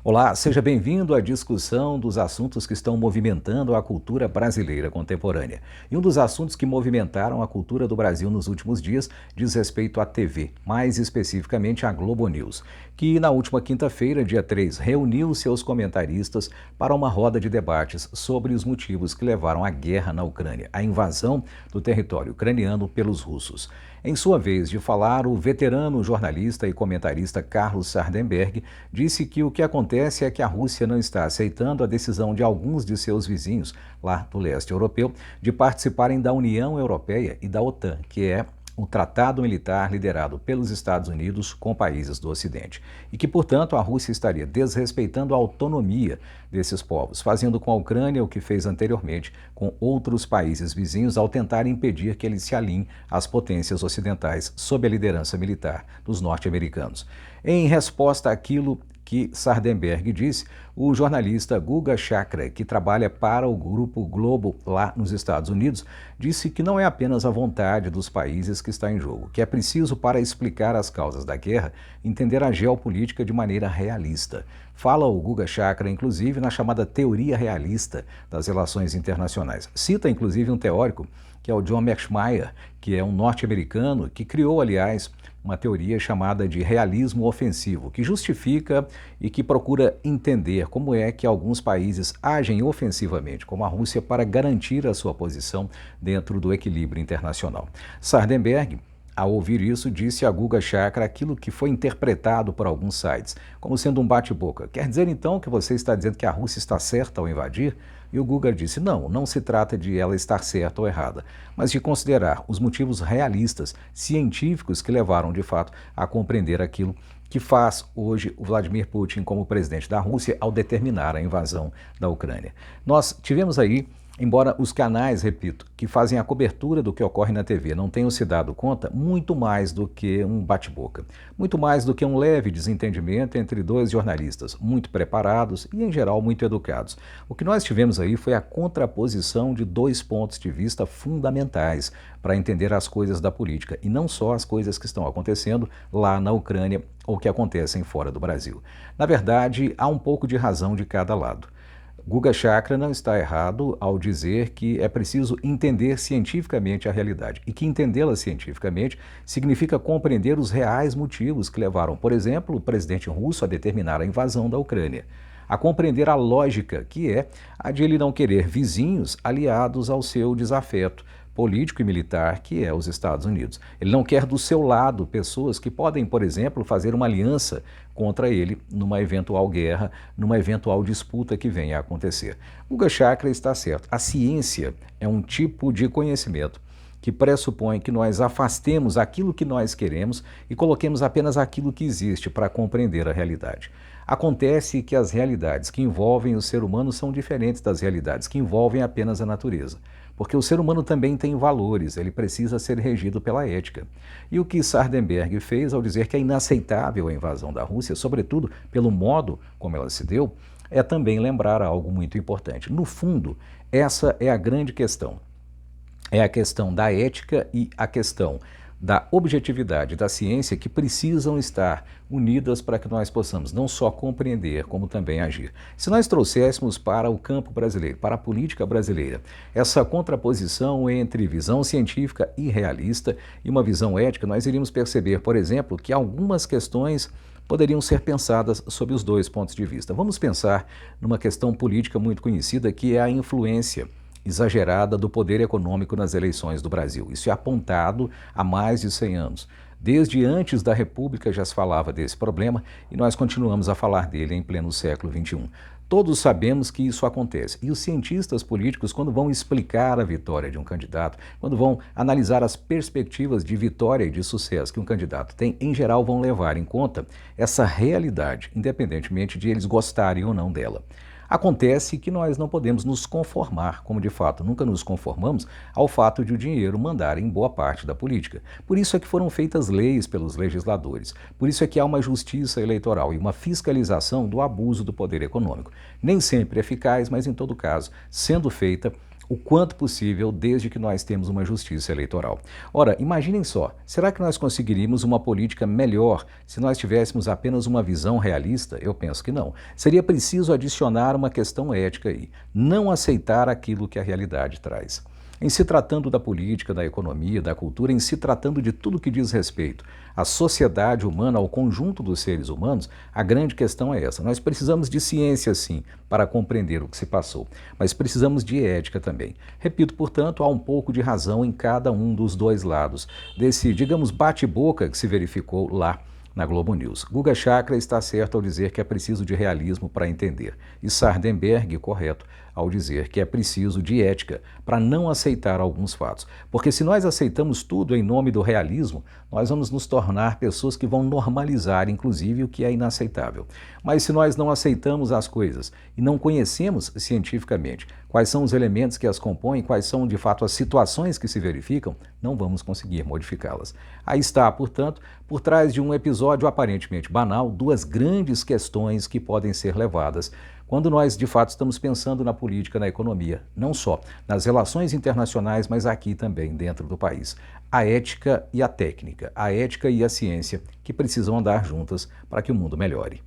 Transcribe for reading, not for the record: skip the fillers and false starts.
Olá, seja bem-vindo à discussão dos assuntos que estão movimentando a cultura brasileira contemporânea. E um dos assuntos que movimentaram a cultura do Brasil nos últimos dias diz respeito à TV, mais especificamente à Globo News, que na última quinta-feira, dia 3, reuniu seus comentaristas para uma roda de debates sobre os motivos que levaram à guerra na Ucrânia, a invasão do território ucraniano pelos russos. Em sua vez de falar, o veterano jornalista e comentarista Carlos Sardenberg disse que o que acontece é que a Rússia não está aceitando a decisão de alguns de seus vizinhos, lá do leste europeu, de participarem da União Europeia e da OTAN, que é um tratado militar liderado pelos Estados Unidos com países do Ocidente, e que, portanto, a Rússia estaria desrespeitando a autonomia desses povos, fazendo com a Ucrânia o que fez anteriormente com outros países vizinhos ao tentar impedir que eles se alinhem às potências ocidentais sob a liderança militar dos norte-americanos. Em resposta àquilo que Sardenberg disse, o jornalista Guga Chakra, que trabalha para o Grupo Globo lá nos Estados Unidos, disse que não é apenas a vontade dos países que está em jogo, que é preciso, para explicar as causas da guerra, entender a geopolítica de maneira realista. Fala o Guga Chakra, inclusive, na chamada teoria realista das relações internacionais. Cita, inclusive, um teórico, que é o John Mearsheimer, que é um norte-americano, que criou, aliás, uma teoria chamada de realismo ofensivo, que justifica e que procura entender como é que alguns países agem ofensivamente, como a Rússia, para garantir a sua posição dentro do equilíbrio internacional. Sardenberg, ao ouvir isso, disse a Guga Chakra aquilo que foi interpretado por alguns sites, como sendo um bate-boca. Quer dizer, então, que você está dizendo que a Rússia está certa ao invadir? E o Guga disse, não se trata de ela estar certa ou errada, mas de considerar os motivos realistas, científicos que levaram, de fato, a compreender aquilo que faz hoje o Vladimir Putin como presidente da Rússia ao determinar a invasão da Ucrânia. Nós tivemos aí, embora os canais, repito, que fazem a cobertura do que ocorre na TV não tenham se dado conta, muito mais do que um bate-boca, muito mais do que um leve desentendimento entre dois jornalistas muito preparados e, em geral, muito educados. O que nós tivemos aí foi a contraposição de dois pontos de vista fundamentais para entender as coisas da política, e não só as coisas que estão acontecendo lá na Ucrânia ou que acontecem fora do Brasil. Na verdade, há um pouco de razão de cada lado. Guga Chakra não está errado ao dizer que é preciso entender cientificamente a realidade e que entendê-la cientificamente significa compreender os reais motivos que levaram, por exemplo, o presidente russo a determinar a invasão da Ucrânia, a compreender a lógica que é a de ele não querer vizinhos aliados ao seu desafeto político e militar, que é os Estados Unidos. Ele não quer do seu lado pessoas que podem, por exemplo, fazer uma aliança contra ele numa eventual guerra, numa eventual disputa que venha a acontecer. Guga Chakra está certo. A ciência é um tipo de conhecimento que pressupõe que nós afastemos aquilo que nós queremos e coloquemos apenas aquilo que existe para compreender a realidade. Acontece que as realidades que envolvem o ser humano são diferentes das realidades que envolvem apenas a natureza, porque o ser humano também tem valores, ele precisa ser regido pela ética. E o que Sardenberg fez ao dizer que é inaceitável a invasão da Rússia, sobretudo pelo modo como ela se deu, é também lembrar algo muito importante. No fundo, essa é a grande questão. É a questão da ética e a questão da objetividade da ciência que precisam estar unidas para que nós possamos não só compreender, como também agir. Se nós trouxéssemos para o campo brasileiro, para a política brasileira, essa contraposição entre visão científica e realista e uma visão ética, nós iríamos perceber, por exemplo, que algumas questões poderiam ser pensadas sob os dois pontos de vista. Vamos pensar numa questão política muito conhecida, que é a influência exagerada do poder econômico nas eleições do Brasil. Isso é apontado há mais de 100 anos. Desde antes da República já se falava desse problema e nós continuamos a falar dele em pleno século XXI. Todos sabemos que isso acontece. E os cientistas políticos, quando vão explicar a vitória de um candidato, quando vão analisar as perspectivas de vitória e de sucesso que um candidato tem, em geral vão levar em conta essa realidade, independentemente de eles gostarem ou não dela. Acontece que nós não podemos nos conformar, como de fato nunca nos conformamos, ao fato de o dinheiro mandar em boa parte da política. Por isso é que foram feitas leis pelos legisladores. Por isso é que há uma justiça eleitoral e uma fiscalização do abuso do poder econômico. Nem sempre eficaz, mas em todo caso, sendo feita, o quanto possível, desde que nós temos uma justiça eleitoral. Ora, imaginem só, será que nós conseguiríamos uma política melhor se nós tivéssemos apenas uma visão realista? Eu penso que não. Seria preciso adicionar uma questão ética aí, não aceitar aquilo que a realidade traz. Em se tratando da política, da economia, da cultura, em se tratando de tudo que diz respeito à sociedade humana, ao conjunto dos seres humanos, a grande questão é essa. Nós precisamos de ciência, sim, para compreender o que se passou, mas precisamos de ética também. Repito, portanto, há um pouco de razão em cada um dos dois lados, desse, digamos, bate-boca que se verificou lá na Globo News. Guga Chakra está certo ao dizer que é preciso de realismo para entender, e Sardenberg correto ao dizer que é preciso de ética para não aceitar alguns fatos. Porque se nós aceitamos tudo em nome do realismo, nós vamos nos tornar pessoas que vão normalizar, inclusive, o que é inaceitável. Mas se nós não aceitamos as coisas e não conhecemos cientificamente quais são os elementos que as compõem, quais são de fato as situações que se verificam, não vamos conseguir modificá-las. Aí está, portanto, por trás de um episódio aparentemente banal, duas grandes questões que podem ser levadas quando nós de fato estamos pensando na política, na economia, não só nas relações internacionais, mas aqui também dentro do país. A ética e a técnica, a ética e a ciência que precisam andar juntas para que o mundo melhore.